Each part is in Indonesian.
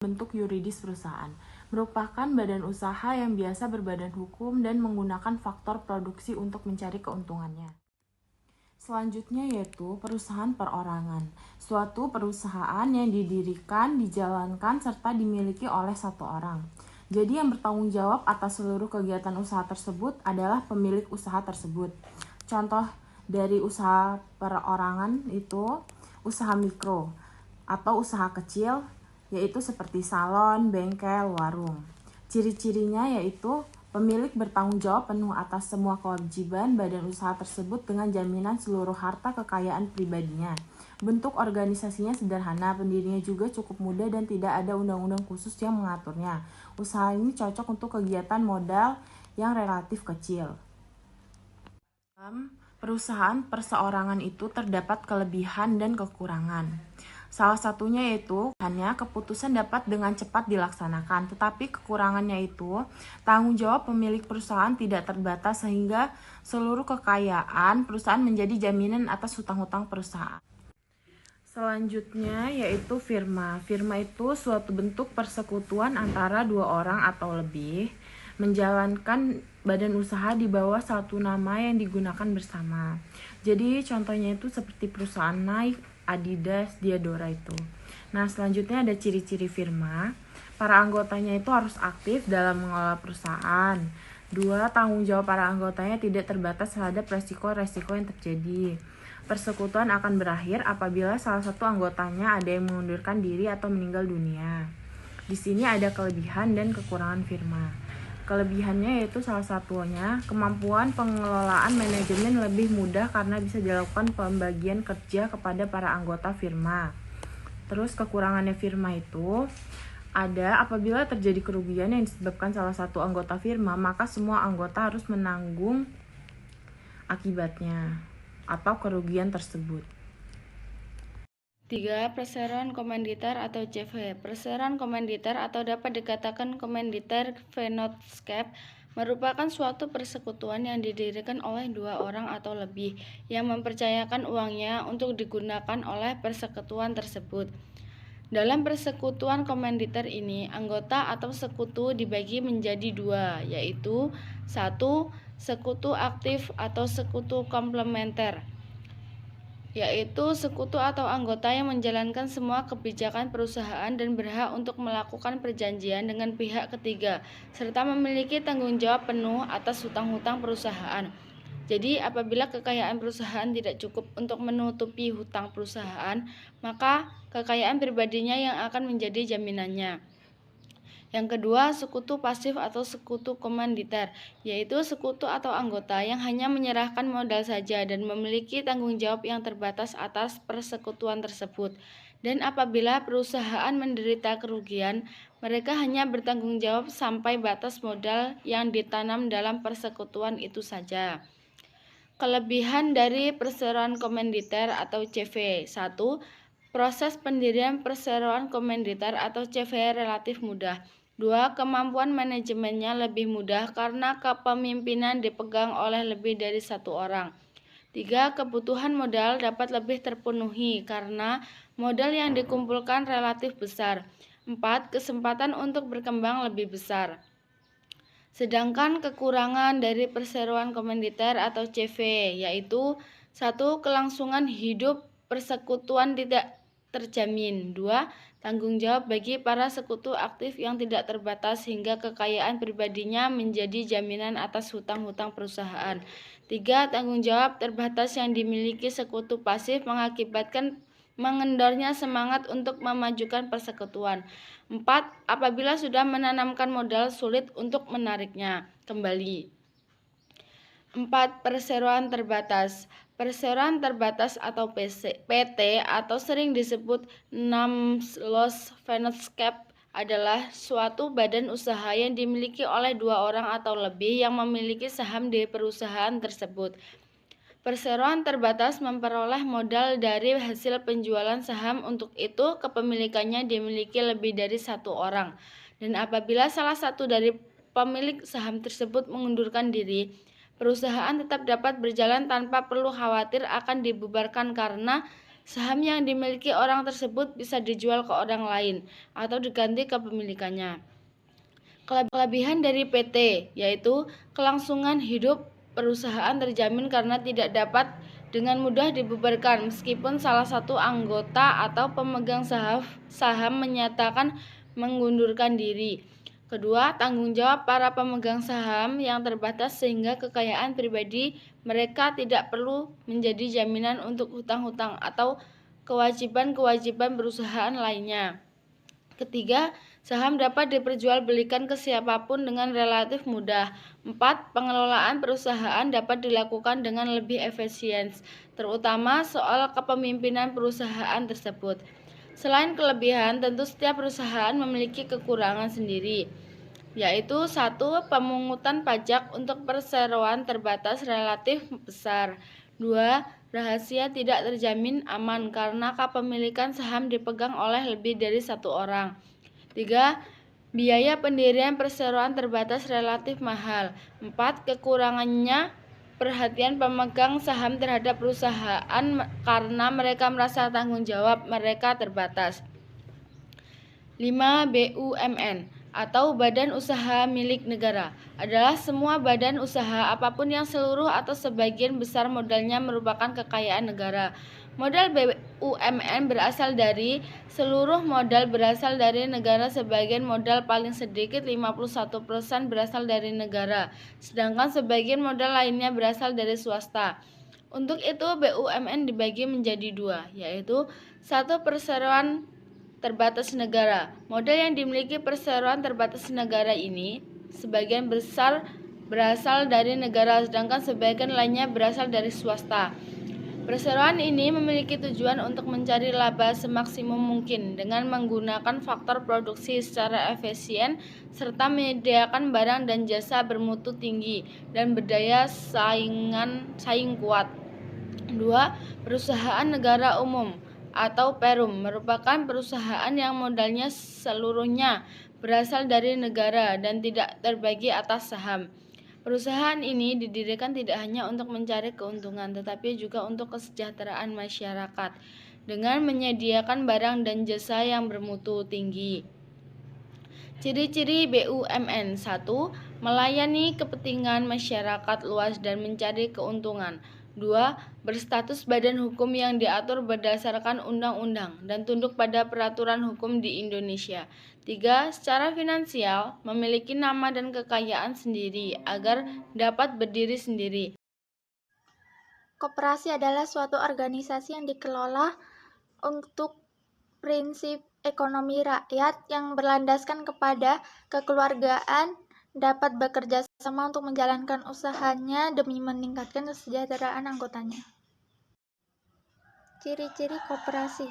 bentuk yuridis perusahaan, merupakan badan usaha yang biasa berbadan hukum dan menggunakan faktor produksi untuk mencari keuntungannya. Selanjutnya yaitu perusahaan perorangan, suatu perusahaan yang didirikan, dijalankan, serta dimiliki oleh satu orang. Jadi yang bertanggung jawab atas seluruh kegiatan usaha tersebut adalah pemilik usaha tersebut. Contoh dari usaha perorangan itu usaha mikro atau usaha kecil, yaitu seperti salon, bengkel, warung. Ciri-cirinya yaitu pemilik bertanggung jawab penuh atas semua kewajiban badan usaha tersebut dengan jaminan seluruh harta kekayaan pribadinya. Bentuk organisasinya sederhana, pendirinya juga cukup mudah dan tidak ada undang-undang khusus yang mengaturnya. Usaha ini cocok untuk kegiatan modal yang relatif kecil. Dalam perusahaan perseorangan itu terdapat kelebihan dan kekurangan. Salah satunya yaitu hanya keputusan dapat dengan cepat dilaksanakan, tetapi kekurangannya itu tanggung jawab pemilik perusahaan tidak terbatas sehingga seluruh kekayaan perusahaan menjadi jaminan atas hutang-hutang perusahaan. Selanjutnya yaitu firma. Firma itu suatu bentuk persekutuan antara dua orang atau lebih menjalankan badan usaha di bawah satu nama yang digunakan bersama. Jadi contohnya itu seperti perusahaan Nike, Adidas, Diadora itu. Nah, selanjutnya ada ciri-ciri firma. Para anggotanya itu harus aktif dalam mengelola perusahaan. 2. Tanggung jawab para anggotanya tidak terbatas terhadap resiko-resiko yang terjadi. Persekutuan akan berakhir apabila salah satu anggotanya ada yang mengundurkan diri atau meninggal dunia. Di sini ada kelebihan dan kekurangan firma. Kelebihannya yaitu salah satunya kemampuan pengelolaan manajemen lebih mudah karena bisa dilakukan pembagian kerja kepada para anggota firma. Terus kekurangannya firma itu ada apabila terjadi kerugian yang disebabkan salah satu anggota firma, maka semua anggota harus menanggung akibatnya atau kerugian tersebut. 3. Perseroan komanditer atau CV. Perseroan komanditer atau dapat dikatakan komanditer fellowship merupakan suatu persekutuan yang didirikan oleh dua orang atau lebih yang mempercayakan uangnya untuk digunakan oleh persekutuan tersebut. Dalam persekutuan komanditer ini, anggota atau sekutu dibagi menjadi dua, yaitu 1. Sekutu aktif atau sekutu komplementer, yaitu sekutu atau anggota yang menjalankan semua kebijakan perusahaan dan berhak untuk melakukan perjanjian dengan pihak ketiga, serta memiliki tanggung jawab penuh atas hutang-hutang perusahaan. Jadi, apabila kekayaan perusahaan tidak cukup untuk menutupi hutang perusahaan, maka kekayaan pribadinya yang akan menjadi jaminannya. Yang kedua, sekutu pasif atau sekutu komanditer, yaitu sekutu atau anggota yang hanya menyerahkan modal saja dan memiliki tanggung jawab yang terbatas atas persekutuan tersebut. Dan apabila perusahaan menderita kerugian, mereka hanya bertanggung jawab sampai batas modal yang ditanam dalam persekutuan itu saja. Kelebihan dari perseroan komanditer atau CV. 1. Proses pendirian perseroan komanditer atau CV relatif mudah. 2. Kemampuan manajemennya lebih mudah karena kepemimpinan dipegang oleh lebih dari satu orang. 3. Kebutuhan modal dapat lebih terpenuhi karena modal yang dikumpulkan relatif besar. 4. Kesempatan untuk berkembang lebih besar. Sedangkan kekurangan dari perseroan komanditer atau CV yaitu 1. Kelangsungan hidup persekutuan tidak terjamin. 2. Tanggung jawab bagi para sekutu aktif yang tidak terbatas hingga kekayaan pribadinya menjadi jaminan atas hutang-hutang perusahaan. 3. Tanggung jawab terbatas yang dimiliki sekutu pasif mengakibatkan mengendornya semangat untuk memajukan persekutuan. 4. Apabila sudah menanamkan modal, sulit untuk menariknya kembali. 4. Perseroan terbatas. Perseroan terbatas atau PT atau sering disebut non-loss fellowship adalah suatu badan usaha yang dimiliki oleh dua orang atau lebih yang memiliki saham di perusahaan tersebut. Perseroan terbatas memperoleh modal dari hasil penjualan saham, untuk itu kepemilikannya dimiliki lebih dari satu orang. Dan apabila salah satu dari pemilik saham tersebut mengundurkan diri, perusahaan tetap dapat berjalan tanpa perlu khawatir akan dibubarkan karena Saham yang dimiliki orang tersebut bisa dijual ke orang lain atau diganti kepemilikannya. Kelebihan dari PT yaitu kelangsungan hidup perusahaan terjamin karena tidak dapat dengan mudah dibubarkan meskipun salah satu anggota atau pemegang saham menyatakan mengundurkan diri. Kedua, tanggung jawab para pemegang saham yang terbatas sehingga kekayaan pribadi mereka tidak perlu menjadi jaminan untuk hutang-hutang atau kewajiban-kewajiban perusahaan lainnya. Ketiga, saham dapat diperjualbelikan ke siapapun dengan relatif mudah. 4. Pengelolaan perusahaan dapat dilakukan dengan lebih efisien, terutama soal kepemimpinan perusahaan tersebut. Selain kelebihan, tentu setiap perusahaan memiliki kekurangan sendiri, yaitu 1. Pemungutan pajak untuk perseroan terbatas relatif besar. 2. Rahasia tidak terjamin aman karena kepemilikan saham dipegang oleh lebih dari satu orang. 3. Biaya pendirian perseroan terbatas relatif mahal. 4. Kekurangannya perhatian pemegang saham terhadap perusahaan karena mereka merasa tanggung jawab mereka terbatas. 5. BUMN atau Badan Usaha Milik Negara adalah semua badan usaha apapun yang seluruh atau sebagian besar modalnya merupakan kekayaan negara. Modal BUMN berasal dari seluruh modal berasal dari negara, sebagian modal paling sedikit 51% berasal dari negara, sedangkan sebagian modal lainnya berasal dari swasta. Untuk itu BUMN dibagi menjadi dua, yaitu 1. Perseroan terbatas negara. Modal yang dimiliki perseroan terbatas negara ini sebagian besar berasal dari negara, sedangkan sebagian lainnya berasal dari swasta. Perseroan ini memiliki tujuan untuk mencari laba semaksimum mungkin dengan menggunakan faktor produksi secara efisien serta menyediakan barang dan jasa bermutu tinggi dan berdaya saing kuat. 2. Perusahaan negara umum atau Perum merupakan perusahaan yang modalnya seluruhnya berasal dari negara dan tidak terbagi atas saham. Perusahaan ini didirikan tidak hanya untuk mencari keuntungan tetapi juga untuk kesejahteraan masyarakat dengan menyediakan barang dan jasa yang bermutu tinggi. Ciri-ciri BUMN: 1. Melayani kepentingan masyarakat luas dan mencari keuntungan. 2. Berstatus badan hukum yang diatur berdasarkan undang-undang dan tunduk pada peraturan hukum di Indonesia. 3. Secara finansial, memiliki nama dan kekayaan sendiri agar dapat berdiri sendiri. Koperasi adalah suatu organisasi yang dikelola untuk prinsip ekonomi rakyat yang berlandaskan kepada kekeluargaan, dapat bekerja sama untuk menjalankan usahanya demi meningkatkan kesejahteraan anggotanya. Ciri-ciri koperasi: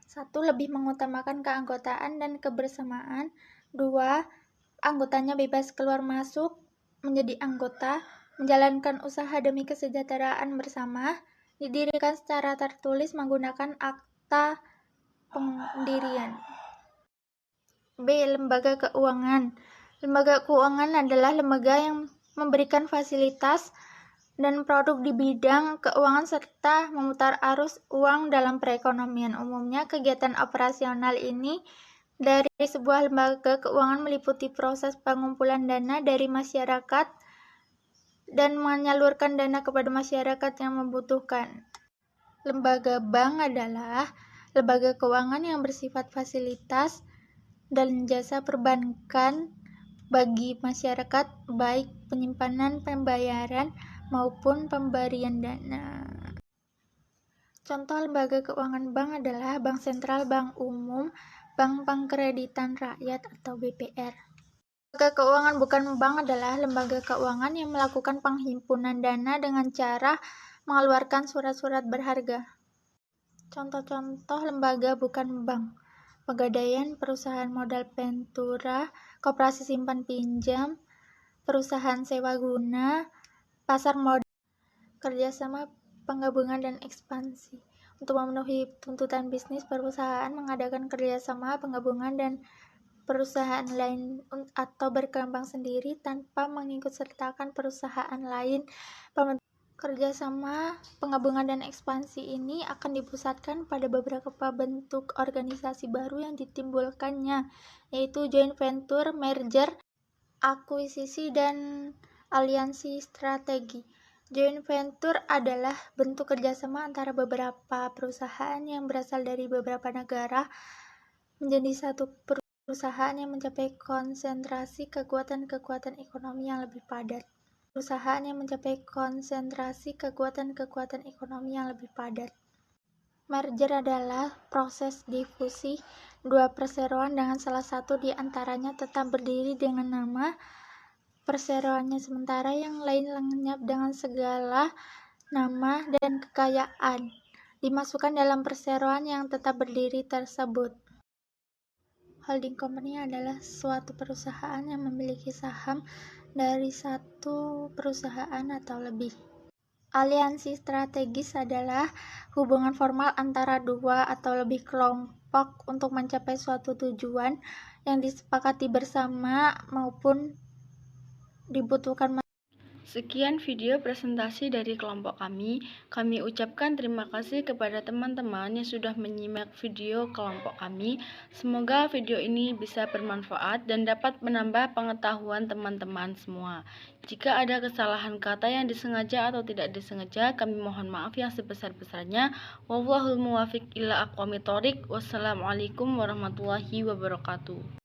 1. Lebih mengutamakan keanggotaan dan kebersamaan. 2. Anggotanya bebas keluar masuk menjadi anggota, menjalankan usaha demi kesejahteraan bersama, didirikan secara tertulis menggunakan akta pendirian. B. Lembaga keuangan. Lembaga keuangan adalah lembaga yang memberikan fasilitas dan produk di bidang keuangan serta memutar arus uang dalam perekonomian. Umumnya, kegiatan operasional ini dari sebuah lembaga keuangan meliputi proses pengumpulan dana dari masyarakat dan menyalurkan dana kepada masyarakat yang membutuhkan. Lembaga bank adalah lembaga keuangan yang bersifat fasilitas dan jasa perbankan bagi masyarakat, baik penyimpanan, pembayaran, maupun pemberian dana. Contoh lembaga keuangan bank adalah Bank Sentral, Bank Umum, Bank Pengkreditan Rakyat atau BPR. Lembaga keuangan bukan bank adalah lembaga keuangan yang melakukan penghimpunan dana dengan cara mengeluarkan surat-surat berharga. Contoh-contoh lembaga bukan bank: Pegadaian, Perusahaan Modal Ventura, Koperasi Simpan Pinjam, Perusahaan Sewa Guna, Pasar Modal, kerjasama, penggabungan, dan ekspansi. Untuk memenuhi tuntutan bisnis, perusahaan mengadakan kerjasama, penggabungan, dan perusahaan lain atau berkembang sendiri tanpa mengikutsertakan perusahaan lain. Kerjasama, penggabungan, dan ekspansi ini akan dipusatkan pada beberapa bentuk organisasi baru yang ditimbulkannya, yaitu joint venture, merger, akuisisi, dan aliansi strategi. Joint venture adalah bentuk kerjasama antara beberapa perusahaan yang berasal dari beberapa negara menjadi satu perusahaan yang mencapai konsentrasi kekuatan-kekuatan ekonomi yang lebih padat. Perusahaan yang mencapai konsentrasi kekuatan-kekuatan ekonomi yang lebih padat. Merger adalah proses difusi dua perseroan dengan salah satu di antaranya tetap berdiri dengan nama perseroannya, sementara yang lain lenyap dengan segala nama dan kekayaan dimasukkan dalam perseroan yang tetap berdiri tersebut. Holding company adalah suatu perusahaan yang memiliki saham dari satu perusahaan atau lebih. Aliansi strategis adalah hubungan formal antara dua atau lebih kelompok untuk mencapai suatu tujuan yang disepakati bersama maupun dibutuhkan. Sekian video presentasi dari kelompok kami. Kami ucapkan terima kasih kepada teman-teman yang sudah menyimak video kelompok kami. Semoga video ini bisa bermanfaat dan dapat menambah pengetahuan teman-teman semua. Jika ada kesalahan kata yang disengaja atau tidak disengaja, kami mohon maaf yang sebesar-besarnya. Wallahul muwaffiq ila aqwamit thoriq. Wassalamualaikum warahmatullahi wabarakatuh.